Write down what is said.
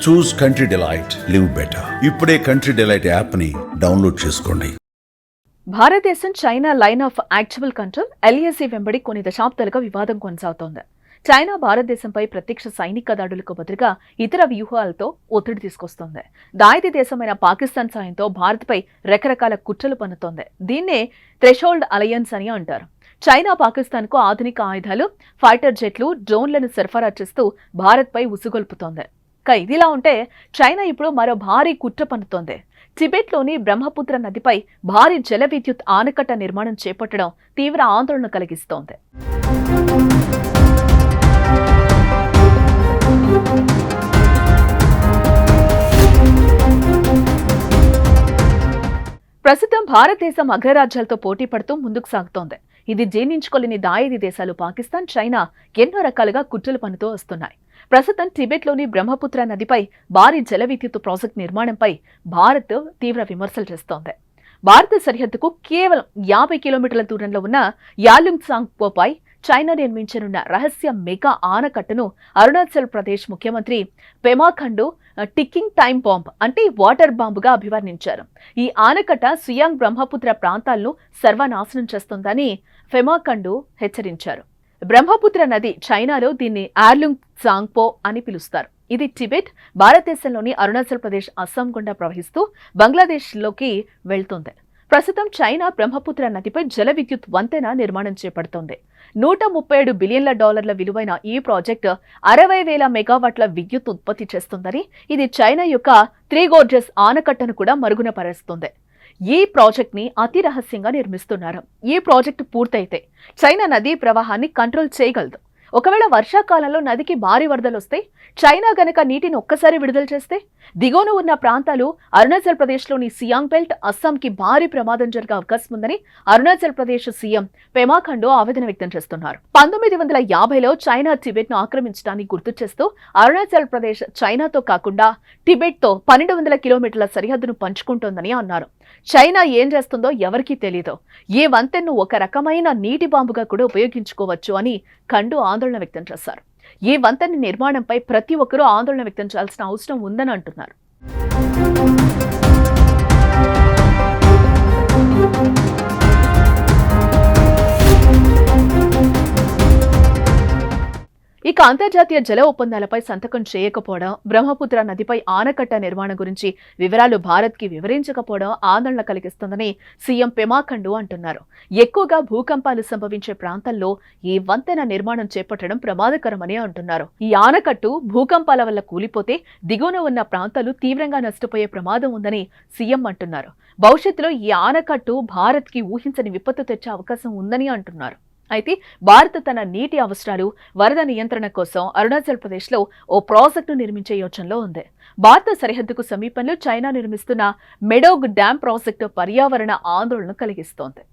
చూస్ country delight, live better. ఇప్పుడే country delight app ని download చేసుకోండి. భారతదేశం China line of actual control LAC వెంబడి కొన్ని దశాబ్దాలుగా వివాదం కొనసాగుతోంది. చైనా భారతదేశంపై ప్రత్యక్ష సైనిక దాడులకు బదులుగా ఇతర వ్యూహాలతో ఒత్తిడి తీసుకొస్తోంది. దాయిది దేశమైన పాకిస్తాన్ సాయంతో భారత్పై రకరకాల కుట్రలు పన్నుతోంది. దీన్నే థ్రెషోల్డ్ అలయన్స్ అని అంటారు. చైనా పాకిస్తాన్కు ఆధునిక ఆయుధాలు, ఫైటర్ జెట్లు, డ్రోన్లను సరఫరా చేస్తూ భారత్పై ఉసుగొల్పుతోంది. ఇదిలా ఉంటే చైనా ఇప్పుడు మరో భారీ కుట్ర పన్నుతోంది. టిబెట్లోని బ్రహ్మపుత్ర నదిపై భారీ జల విద్యుత్ ఆనకట్ట నిర్మాణం చేపట్టడం తీవ్ర ఆందోళన కలిగిస్తోంది. ప్రస్తుతం భారతదేశం అగ్రరాజ్యాలతో పోటీ పడుతూ ముందుకు సాగుతోంది. ఇది జీర్ణించుకోలేని దాయిది దేశాలు పాకిస్తాన్, చైనా ఎన్నో రకాలుగా కుట్రలు పన్నుతూ వస్తున్నాయి. ప్రస్తుతం టిబెట్లోని బ్రహ్మపుత్ర నదిపై భారీ జల విద్యుత్ ప్రాజెక్టు నిర్మాణంపై భారత్ తీవ్ర విమర్శలు చేస్తోంది. భారత సరిహద్దుకు కేవలం 50 కిలోమీటర్ల దూరంలో ఉన్న యాలుంగ్సాంగ్పోపై చైనా నిర్మించనున్న రహస్య మెగా ఆనకట్టను అరుణాచల్ ప్రదేశ్ ముఖ్యమంత్రి Pema Khandu ticking time bomb అంటే వాటర్ బాంబుగా అభివర్ణించారు. ఈ ఆనకట్ట సియాంగ్ బ్రహ్మపుత్ర ప్రాంతాలను సర్వనాశనం చేస్తోందని పెమా ఖండు హెచ్చరించారు. బ్రహ్మపుత్ర నది చైనాలో దీన్ని యాలుంగ్సాంగ్పో అని పిలుస్తారు. ఇది టిబెట్, భారతదేశంలోని అరుణాచల్ ప్రదేశ్, అస్సాం గుండా ప్రవహిస్తూ బంగ్లాదేశ్లోకి వెళ్తోంది. ప్రస్తుతం చైనా బ్రహ్మపుత్ర నదిపై జల విద్యుత్ వంతెన నిర్మాణం చేపడుతోంది. $137 బిలియన్ల విలువైన ఈ ప్రాజెక్టు 60,000 మెగావాట్ల విద్యుత్ ఉత్పత్తి చేస్తుందని, ఇది చైనా యొక్క 3 గోర్జెస్ ఆనకట్టను కూడా మరుగున పరుస్తుంది. ఈ ప్రాజెక్ట్ ని అతి రహస్యంగా నిర్మిస్తున్నారు. ఈ ప్రాజెక్టు పూర్తయితే చైనా నదీ ప్రవాహాన్ని కంట్రోల్ చేయగలదు. ఒకవేళ వర్షాకాలంలో నదికి భారీ వరదలు వస్తే, చైనా గనక నీటిని ఒక్కసారి విడుదల చేస్తే దిగువన ఉన్న ప్రాంతాలు అరుణాచల్ ప్రదేశ్లోని సియాంగ్ బెల్ట్, అస్సాంకి భారీ ప్రమాదం జరిగే అవకాశం ఉందని అరుణాచల్ ప్రదేశ్ సీఎం పెమా ఖండు ఆవేదన వ్యక్తం చేస్తున్నారు. 1950లో చైనా టిబెట్ ను ఆక్రమించడాన్ని గుర్తు చేస్తూ అరుణాచల్ ప్రదేశ్ చైనాతో కాకుండా టిబెట్ తో 1200 కిలోమీటర్ల సరిహద్దును పంచుకుంటోందని అన్నారు. చైనా ఏం చేస్తుందో ఎవరికీ తెలీదు. ఈ వంతెన్ను ఒక రకమైన నీటి బాంబుగా కూడా ఉపయోగించుకోవచ్చు అని ఖండు ఆందోళన వ్యక్తం చేశారు. ఈ వంతెన నిర్మాణంపై ప్రతి ఒక్కరూ ఆందోళన వ్యక్తం చేయాల్సిన అవసరం ఉందని అంటున్నారు. ఇక అంతర్జాతీయ జల ఒప్పందాలపై సంతకం చేయకపోవడం, బ్రహ్మపుత్ర నదిపై ఆనకట్ట నిర్మాణం గురించి వివరాలు భారత్కి వివరించకపోవడం ఆందోళన కలిగిస్తుందని సీఎం పెమా ఖండు అంటున్నారు. ఎక్కువగా భూకంపాలు సంభవించే ప్రాంతాల్లో ఈ వంతెన నిర్మాణం చేపట్టడం ప్రమాదకరమని అంటున్నారు. ఈ ఆనకట్టు భూకంపాల వల్ల కూలిపోతే దిగువన ఉన్న ప్రాంతాలు తీవ్రంగా నష్టపోయే ప్రమాదం ఉందని సీఎం అంటున్నారు. భవిష్యత్తులో ఈ ఆనకట్టు భారత్కి ఊహించని విపత్తు తెచ్చే అవకాశం ఉందని అంటున్నారు. అయితే భారత్ తన నీటి అవసరాలు, వరద నియంత్రణ కోసం అరుణాచల్ ప్రదేశ్లో ఓ ప్రాజెక్టును నిర్మించే యోచనలో ఉంది. భారత సరిహద్దుకు సమీపంలో చైనా నిర్మిస్తున్న మెడోగ్ డ్యాం ప్రాజెక్టు పర్యావరణ ఆందోళన కలిగిస్తోంది.